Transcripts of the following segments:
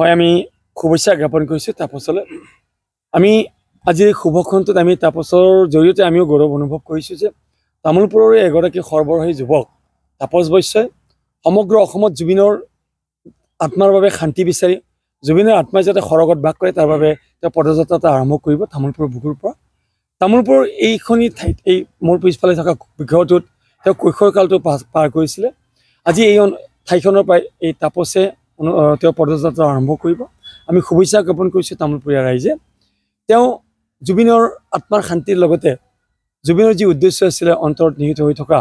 হয় আমি শুভেচ্ছা জ্ঞাপন কৰিছোঁ তাপছলৈ। আমি আজি শুভক্ষণটোত আমি তাপছৰ জৰিয়তে আমিও গৌৰৱ অনুভৱ কৰিছোঁ যে তামোলপুৰৰে এগৰাকী সৰ্বৰাহী যুৱক তাপছ বৈশ্যই সমগ্ৰ অসমত জুবিনৰ আত্মাৰ বাবে শান্তি বিচাৰি জুবিনৰ আত্মাই যাতে সৰগত বাস কৰে তাৰ বাবে তেওঁ পদযাত্ৰা আৰম্ভ কৰিব তামোলপুৰ বুকুৰ পৰা। তামোলপুৰৰ এইখনি ঠাইত এই মোৰ পিছফালে থকা গৃহটোত তেওঁ কৈশোৰকালটো পাৰ কৰিছিলে। আজি এই ঠাইখনৰ পৰাই এই তাপছে তেওঁ পদযাত্ৰা আৰম্ভ কৰিব। আমি শুভেচ্ছা জ্ঞাপন কৰিছোঁ তামোলপুৰীয়া ৰাইজে। তেওঁ জুবিনৰ আত্মাৰ শান্তিৰ লগতে জুবিনৰ যি উদ্দেশ্য আছিলে অন্তৰত নিহিত হৈ থকা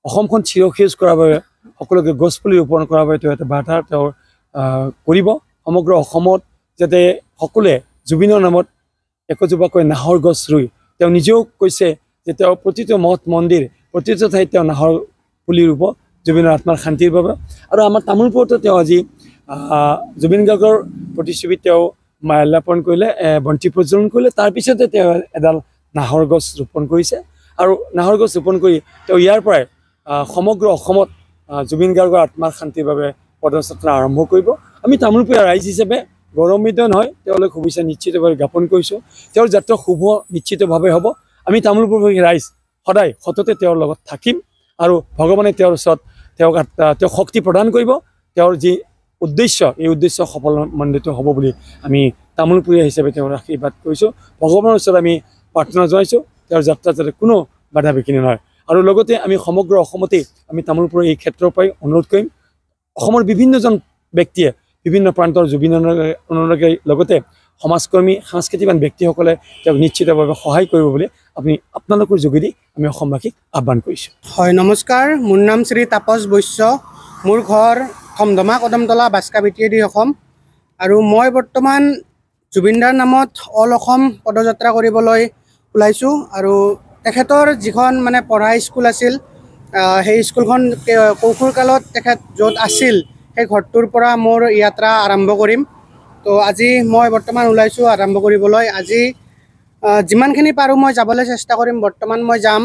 অসমখন চিৰসেউজ কৰাৰ বাবে সকলোকে গছপুলি ৰোপণ কৰাৰ বাবে তেওঁ এটা বাৰ্তা তেওঁ কৰিব। সমগ্ৰ অসমত যাতে সকলোৱে জুবিনৰ নামত একোজোপাকৈ নাহৰ গছ ৰুই তেওঁ নিজেও কৈছে যে তেওঁ প্ৰতিটো মঠ মন্দিৰ প্ৰতিটো ঠাইত তেওঁ নাহৰ পুলি ৰুব জুবিনৰ আত্মাৰ শান্তিৰ বাবে। আৰু আমাৰ তামোলপুৰতো তেওঁ আজি জুবিন গাৰ্গৰ প্ৰতিচ্ছবিত তেওঁ মাল্যাৰ্পণ কৰিলে, বন্তি প্ৰজ্বলন কৰিলে। তাৰপিছতে তেওঁ এডাল নাহৰ গছ ৰোপণ কৰিছে আৰু নাহৰ গছ ৰোপণ কৰি তেওঁ ইয়াৰ পৰাই সমগ্ৰ অসমত জুবিন গাৰ্গৰ আত্মাৰ শান্তিৰ বাবে পদযাত্ৰা আৰম্ভ কৰিব। আমি তামোলপুৰীয়া ৰাইজ হিচাপে গৌৰৱান্বিত নহয়, তেওঁলোক শুভেচ্ছা নিশ্চিতভাৱে জ্ঞাপন কৰিছোঁ। তেওঁৰ যাত্ৰা শুভ নিশ্চিতভাৱে হ'ব। আমি তামোলপুৰৰ ৰাইজ সদায় সততে তেওঁৰ লগত থাকিম আৰু ভগৱানে তেওঁৰ ওচৰত তেওঁক শক্তি প্ৰদান কৰিব। তেওঁৰ যি উদ্দেশ্য এই উদ্দেশ্য সফলমণ্ডিত হ'ব বুলি আমি তামোলপুৰীয়া হিচাপে তেওঁৰ আশীৰ্বাদ কৰিছোঁ। ভগৱানৰ ওচৰত আমি প্ৰাৰ্থনা জনাইছোঁ তেওঁৰ যাত্ৰা যাতে কোনো বাধা বিঘিনি নহয়। আৰু লগতে আমি সমগ্ৰ অসমতেই আমি তামোলপুৰৰ এই ক্ষেত্ৰৰ পৰাই অনুৰোধ কৰিম অসমৰ বিভিন্নজন ব্যক্তিয়ে বিভিন্ন প্ৰান্তৰ জুবিনৰ লগতে সমাজকৰ্মী সাংস্কৃতিবান ব্যক্তিসকলে তেওঁক নিশ্চিতভাৱে সহায় কৰিব বুলি আপোনালোকৰ যোগেদি আমি অসমবাসীক আহ্বান কৰিছোঁ। হয় নমস্কাৰ, মোৰ নাম শ্ৰী তাপছ বৈশ্য। মোৰ ঘৰ ধমধমা কদমতলা বাস্কা বিটিয়েদি অসম। আৰু মই বৰ্তমান জুবিনদাৰ নামত অল অসম পদযাত্ৰা কৰিবলৈ ওলাইছোঁ। আৰু তেখেতৰ যিখন মানে পঢ়া স্কুল আছিল সেই স্কুলখন কৈশোৰকালত তেখেত য'ত আছিল সেই ঘৰটোৰ পৰা মোৰ যাত্ৰা আৰম্ভ কৰিম। তো আজি মই বৰ্তমান ওলাইছোঁ আৰম্ভ কৰিবলৈ। আজি যিমানখিনি পাৰোঁ মই যাবলৈ চেষ্টা কৰিম। বৰ্তমান মই যাম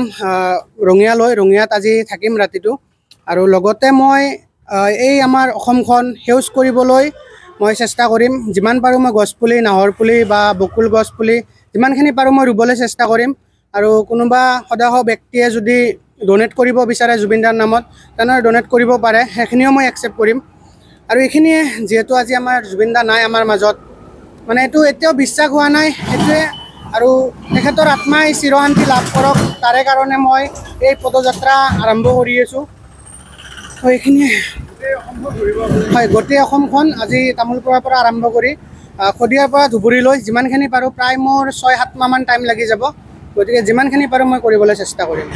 ৰঙিয়াত আজি থাকিম ৰাতিটো। আৰু লগতে মই এই আমাৰ অসমখন সেউজ কৰিবলৈ মই চেষ্টা কৰিম। যিমান পাৰোঁ মই গছপুলি নাহৰ পুলি বা বকুল গছপুলি যিমানখিনি পাৰোঁ মই ৰুবলৈ চেষ্টা কৰিম। আৰু কোনোবা সদায় ব্যক্তিয়ে যদি ডনেট কৰিব বিচাৰে জুবিনদাৰ নামত তেনেদৰে ডনেট কৰিব পাৰে, সেইখিনিও মই একচেপ্ট কৰিম। আৰু এইখিনিয়ে যিহেতু আজি আমাৰ জুবিনদা নাই আমাৰ মাজত, মানে এইটো এতিয়াও বিশ্বাস হোৱা নাই সেইটোৱে। আৰু তেখেতৰ আত্মাই চিৰশান্তি লাভ কৰক তাৰে কাৰণে মই এই পদযাত্ৰা আৰম্ভ কৰি আছোঁ। তো এইখিনিয়ে হয়, গোটেই অসমখন আজি তামোলপুৰৰ পৰা আৰম্ভ কৰি শদিয়াৰ পৰা ধুবুৰীলৈ যিমানখিনি পাৰোঁ প্ৰায় মোৰ 6-7 মাহমান টাইম লাগি যাব। গতিকে যিমানখিনি পাৰোঁ মই কৰিবলৈ চেষ্টা কৰিম।